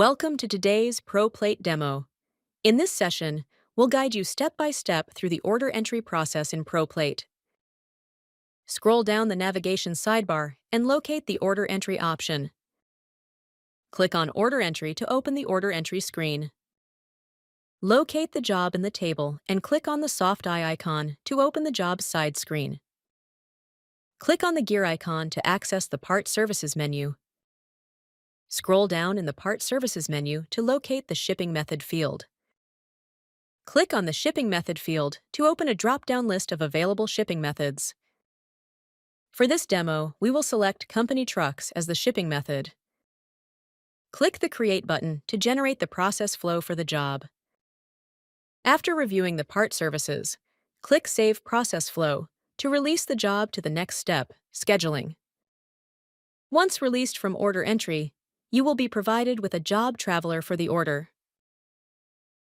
Welcome to today's ProPlate demo. In this session, we'll guide you step by step through the order entry process in ProPlate. Scroll down the navigation sidebar and locate the order entry option. Click on Order Entry to open the order entry screen. Locate the job in the table and click on the soft eye icon to open the job's side screen. Click on the gear icon to access the Part Services menu. Scroll down in the Part Services menu to locate the Shipping Method field. Click on the Shipping Method field to open a drop-down list of available shipping methods. For this demo, we will select Company Trucks as the shipping method. Click the Create button to generate the process flow for the job. After reviewing the part services, click Save Process Flow to release the job to the next step, scheduling. Once released from order entry, you will be provided with a job traveler for the order.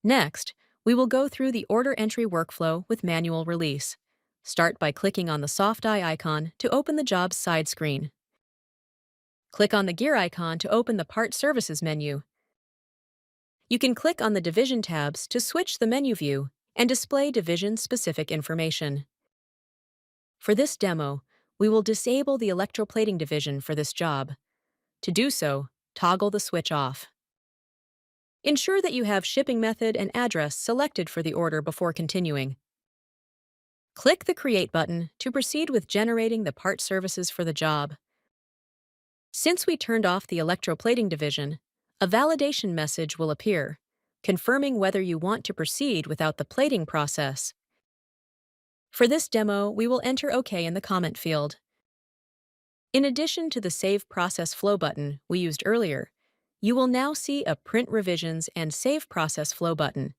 Next, we will go through the order entry workflow with manual release. Start by clicking on the soft eye icon to open the job's side screen. Click on the gear icon to open the Part Services menu. You can click on the Division tabs to switch the menu view and display division-specific information. For this demo, we will disable the electroplating division for this job. To do so, toggle the switch off. Ensure that you have shipping method and address selected for the order before continuing. Click the Create button to proceed with generating the part services for the job. Since we turned off the electroplating division, a validation message will appear, confirming whether you want to proceed without the plating process. For this demo, we will enter OK in the comment field. In addition to the Save Process Flow button we used earlier, you will now see a Print Revisions and Save Process Flow button.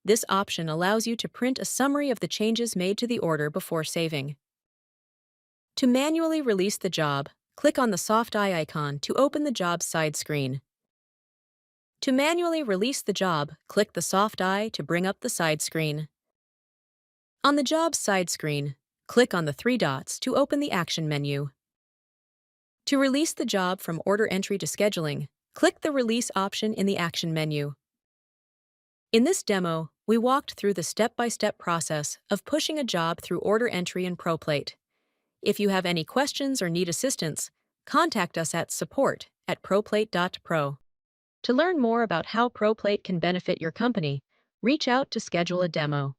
This option allows you to print a summary of the changes made to the order before saving. To manually release the job, click on the soft eye icon to open the job's side screen. To manually release the job, click the soft eye to bring up the side screen. On the job's side screen, click on the three dots to open the Action menu. To release the job from order entry to scheduling, click the Release option in the Action menu. In this demo, we walked through the step-by-step process of pushing a job through order entry in ProPlate. If you have any questions or need assistance, contact us at support@proplate.pro. To learn more about how ProPlate can benefit your company, reach out to schedule a demo.